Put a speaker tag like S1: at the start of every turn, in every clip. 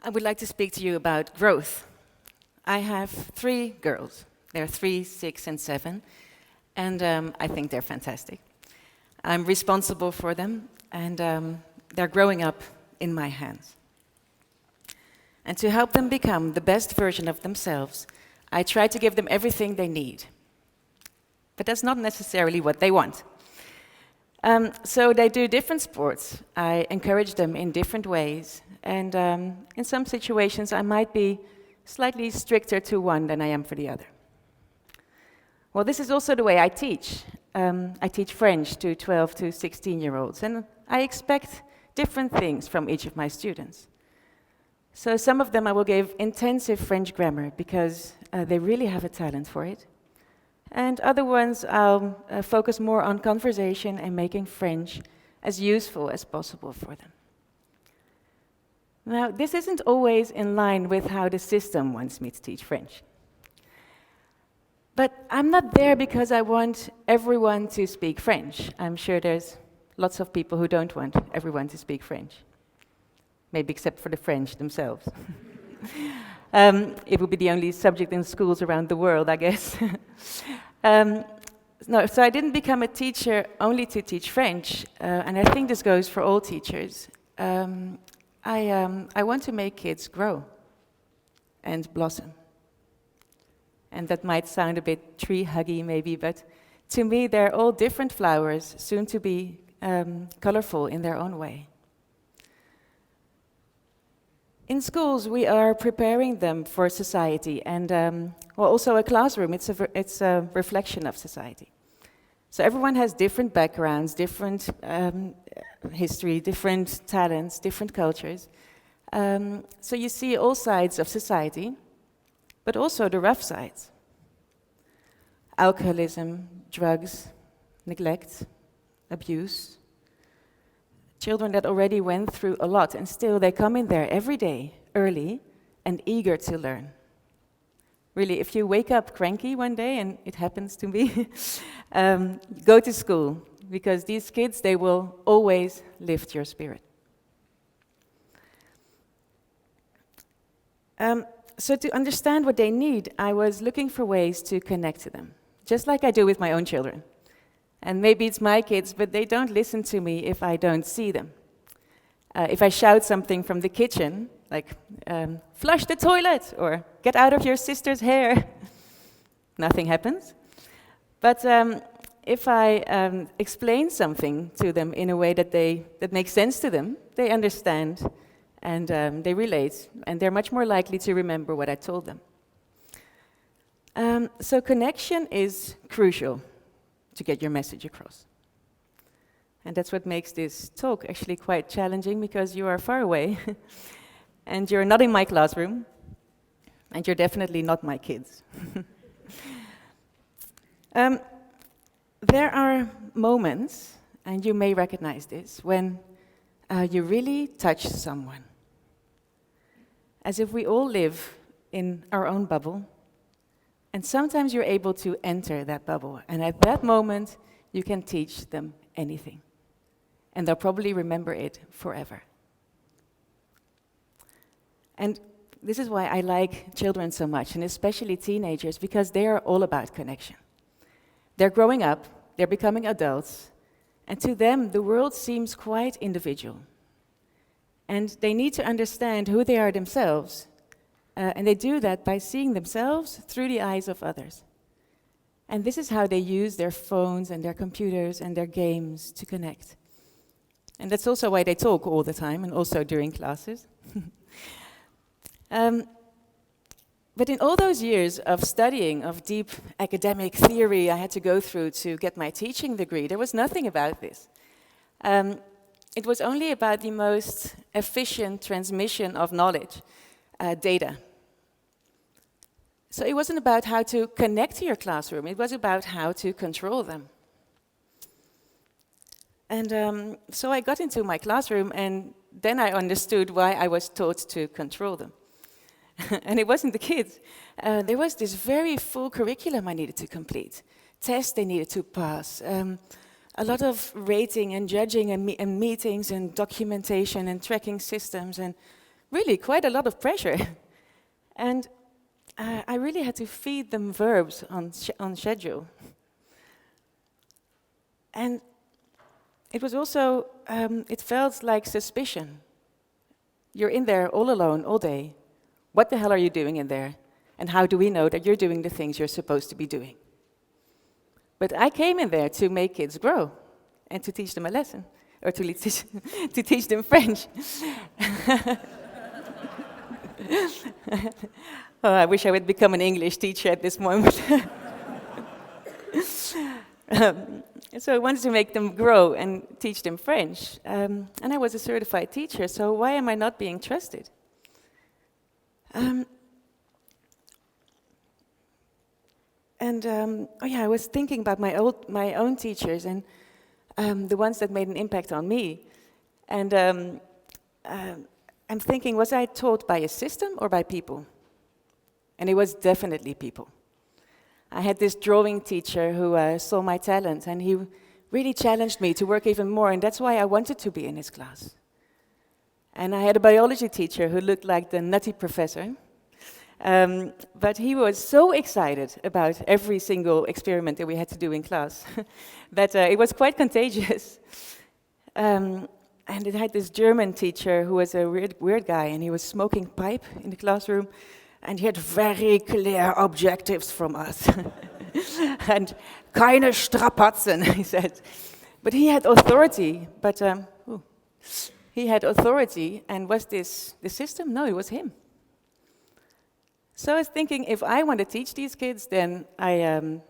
S1: I would like to speak to you about growth. I have 3 girls. They're 3, 6, and 7, and I think they're fantastic. I'm responsible for them, and they're growing up in my hands. And to help them become the best version of themselves, I try to give them everything they need. But that's not necessarily what they want. So they do different sports. I encourage them in different ways. And in some situations, I might be slightly stricter to one than I am for the other. Well, this is also the way I teach. I teach French to 12 to 16-year-olds, and I expect different things from each of my students. So some of them I will give intensive French grammar because they really have a talent for it. And other ones I'll focus more on conversation and making French as useful as possible for them. Now, this isn't always in line with how the system wants me to teach French. But I'm not there because I want everyone to speak French. I'm sure there's lots of people who don't want everyone to speak French. Maybe except for the French themselves. It would be the only subject in schools around the world, I guess. No, so I didn't become a teacher only to teach French, and I think this goes for all teachers. I want to make kids grow and blossom. And that might sound a bit tree-huggy maybe, but to me they're all different flowers, soon to be colorful in their own way. In schools, we are preparing them for society, and well, also a classroom, it's a reflection of society. So everyone has different backgrounds, different history, different talents, different cultures. So you see all sides of society, but also the rough sides. Alcoholism, drugs, neglect, abuse. Children that already went through a lot, and still they come in there every day, early, and eager to learn. Really, if you wake up cranky one day, and it happens to me, go to school, because these kids, they will always lift your spirit. So to understand what they need, I was looking for ways to connect to them, just like I do with my own children. And maybe it's my kids, but they don't listen to me if I don't see them. If I shout something from the kitchen, like, flush the toilet, or get out of your sister's hair, nothing happens. But if I explain something to them in a way that makes sense to them, they understand, and they relate, and they're much more likely to remember what I told them. So connection is crucial to get your message across. And that's what makes this talk actually quite challenging, because you are far away, and you're not in my classroom, and you're definitely not my kids. There are moments, and you may recognize this, when you really touch someone. As if we all live in our own bubble, and sometimes you're able to enter that bubble, and at that moment, you can teach them anything. And they'll probably remember it forever. And this is why I like children so much, and especially teenagers, because they are all about connection. They're growing up, they're becoming adults, and to them, the world seems quite individual. And they need to understand who they are themselves, and they do that by seeing themselves through the eyes of others. And this is how they use their phones and their computers and their games to connect. And that's also why they talk all the time, and also during classes. But in all those years of studying, of deep academic theory I had to go through to get my teaching degree, there was nothing about this. It was only about the most efficient transmission of knowledge, data. So it wasn't about how to connect to your classroom, it was about how to control them. And so I got into my classroom, and then I understood why I was taught to control them. And it wasn't the kids. There was this very full curriculum I needed to complete. Tests they needed to pass. A lot of rating and judging and meetings and documentation and tracking systems. And really quite a lot of pressure. And I really had to feed them verbs on schedule. And it was also, it felt like suspicion. You're in there all alone, all day. What the hell are you doing in there? And how do we know that you're doing the things you're supposed to be doing? But I came in there to make kids grow and to teach them a lesson, or to teach them French. Oh, I wish I would become an English teacher at this moment. So I wanted to make them grow and teach them French. And I was a certified teacher, so why am I not being trusted? I was thinking about my own teachers and the ones that made an impact on me. And I'm thinking, was I taught by a system or by people? And it was definitely people. I had this drawing teacher who saw my talent, and he really challenged me to work even more, and that's why I wanted to be in his class. And I had a biology teacher who looked like the nutty professor, but he was so excited about every single experiment that we had to do in class that it was quite contagious. And it had this German teacher who was a weird guy, and he was smoking pipe in the classroom, and he had very clear objectives from us. And keine Strapazen, he said. But he had authority, he had authority, and was this the system? No, it was him. So I was thinking, if I want to teach these kids, then I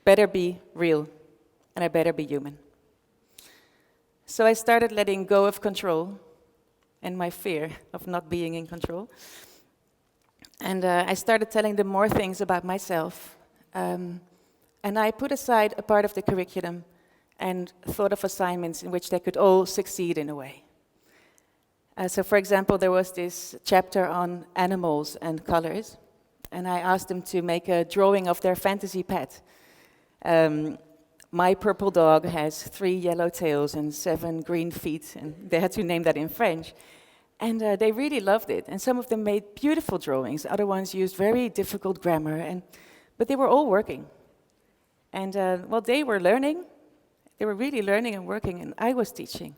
S1: better be real, and I better be human. So I started letting go of control and my fear of not being in control. And I started telling them more things about myself. And I put aside a part of the curriculum and thought of assignments in which they could all succeed in a way. So for example, there was this chapter on animals and colors. And I asked them to make a drawing of their fantasy pet. My purple dog has 3 yellow tails and 7 green feet, and they had to name that in French. And they really loved it. And some of them made beautiful drawings. Other ones used very difficult grammar, but they were all working. And they were learning. They were really learning and working, and I was teaching,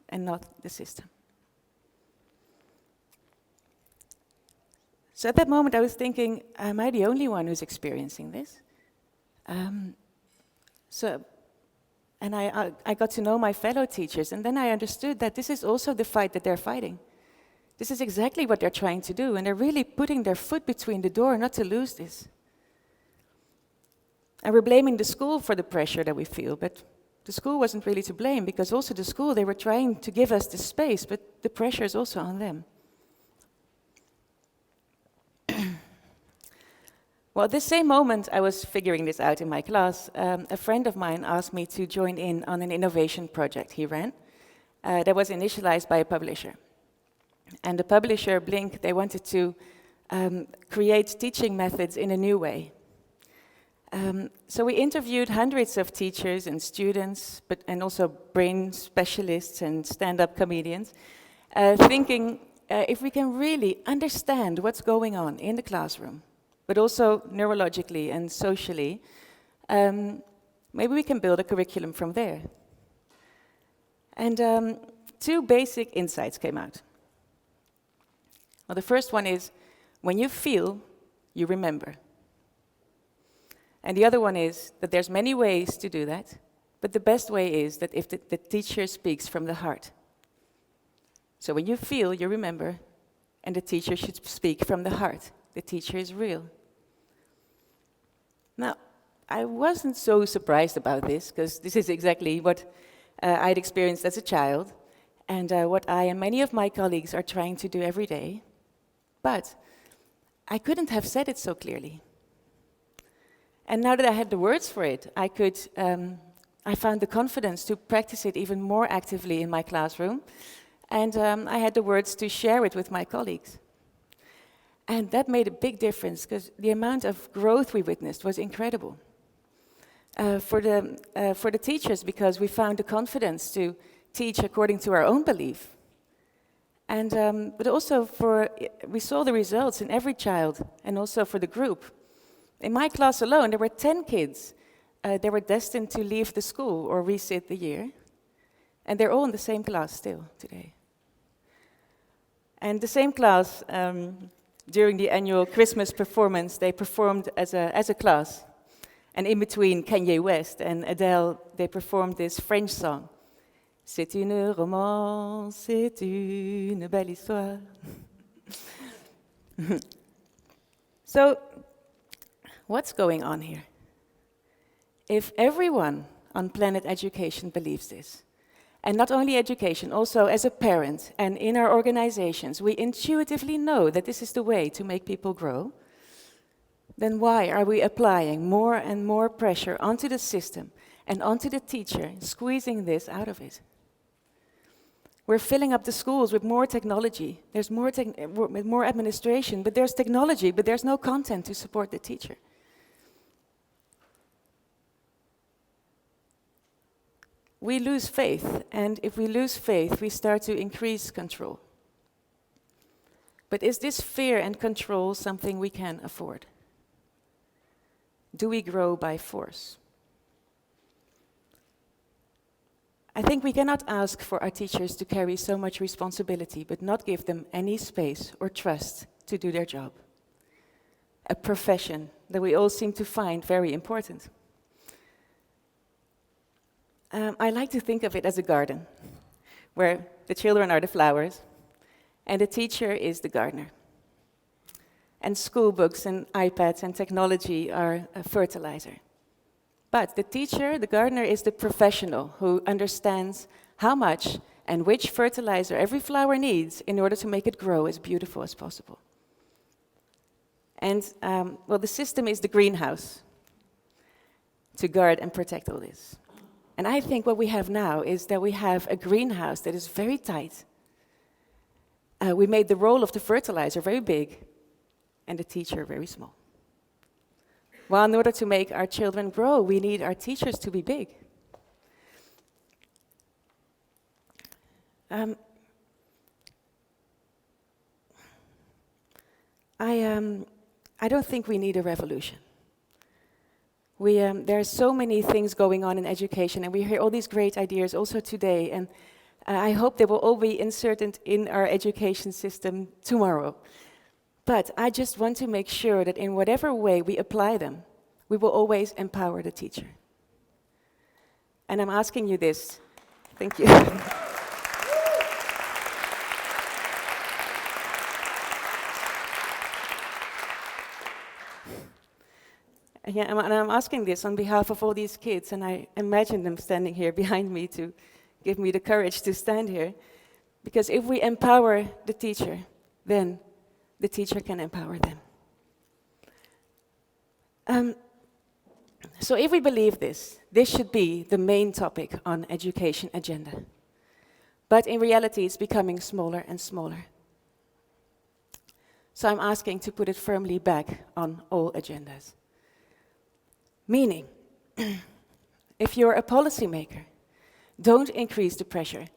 S1: and not the system. So at that moment I was thinking, am I the only one who's experiencing this? And I got to know my fellow teachers, and then I understood that this is also the fight that they're fighting. This is exactly what they're trying to do, and they're really putting their foot between the door not to lose this. And we're blaming the school for the pressure that we feel, but the school wasn't really to blame, because also the school, they were trying to give us the space, but the pressure is also on them. Well, at the same moment I was figuring this out in my class, a friend of mine asked me to join in on an innovation project he ran that was initialized by a publisher. And the publisher, Blink, they wanted to create teaching methods in a new way. So we interviewed hundreds of teachers and students, and also brain specialists and stand-up comedians, thinking if we can really understand what's going on in the classroom, but also neurologically and socially, maybe we can build a curriculum from there. And 2 basic insights came out. Well, the first one is, when you feel, you remember. And the other one is that there's many ways to do that, but the best way is that if the teacher speaks from the heart. So when you feel, you remember, and the teacher should speak from the heart. The teacher is real. Now, I wasn't so surprised about this, because this is exactly what I'd experienced as a child, and what I and many of my colleagues are trying to do every day. But I couldn't have said it so clearly. And now that I had the words for it, I found the confidence to practice it even more actively in my classroom, and I had the words to share it with my colleagues. And that made a big difference, because the amount of growth we witnessed was incredible. For the teachers, because we found the confidence to teach according to our own belief. And, but also we saw the results in every child and also for the group. In my class alone, there were 10 kids. They were destined to leave the school or resit the year. And they're all in the same class still today. And the same class, during the annual Christmas performance, they performed as a class. And in between Kanye West and Adele, they performed this French song. C'est une romance, c'est une belle histoire. So, what's going on here? If everyone on Planet Education believes this, and not only education, also as a parent and in our organizations, we intuitively know that this is the way to make people grow, then why are we applying more and more pressure onto the system and onto the teacher, squeezing this out of it? We're filling up the schools with more technology. There's with more administration, but there's technology, but there's no content to support the teacher. We lose faith, and if we lose faith, we start to increase control. But is this fear and control something we can afford? Do we grow by force? I think we cannot ask for our teachers to carry so much responsibility, but not give them any space or trust to do their job. A profession that we all seem to find very important. I like to think of it as a garden, where the children are the flowers, and the teacher is the gardener. And school books and iPads and technology are a fertilizer. But the teacher, the gardener, is the professional who understands how much and which fertilizer every flower needs in order to make it grow as beautiful as possible. And, well, the system is the greenhouse to guard and protect all this. And I think what we have now is that we have a greenhouse that is very tight. We made the role of the fertilizer very big and the teacher very small. Well, in order to make our children grow, we need our teachers to be big. I don't think we need a revolution. There are so many things going on in education, and we hear all these great ideas also today, and I hope they will all be inserted in our education system tomorrow. But I just want to make sure that in whatever way we apply them, we will always empower the teacher. And I'm asking you this. Thank you. Yeah, and I'm asking this on behalf of all these kids, and I imagine them standing here behind me to give me the courage to stand here. Because if we empower the teacher, then the teacher can empower them. So if we believe this should be the main topic on education agenda. But in reality, it's becoming smaller and smaller. So I'm asking to put it firmly back on all agendas. Meaning, if you're a policymaker, don't increase the pressure,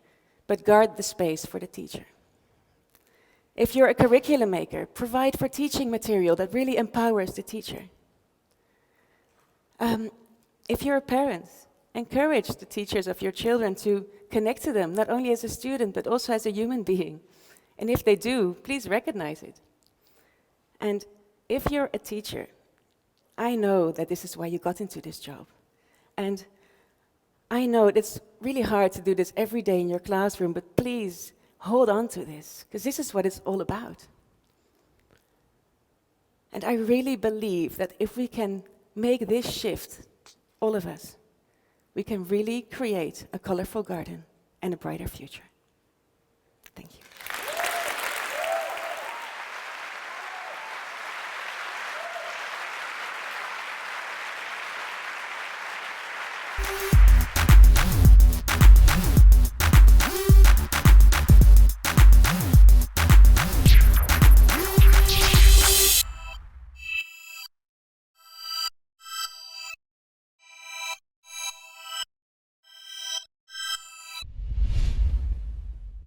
S1: but guard the space for the teacher. If you're a curriculum maker, provide for teaching material that really empowers the teacher. If you're a parent, encourage the teachers of your children to connect to them, not only as a student, but also as a human being. And if they do, please recognize it. And if you're a teacher, I know that this is why you got into this job. And I know it's really hard to do this every day in your classroom, but please hold on to this, because this is what it's all about. And I really believe that if we can make this shift, all of us, we can really create a colorful garden and a brighter future. Thank you.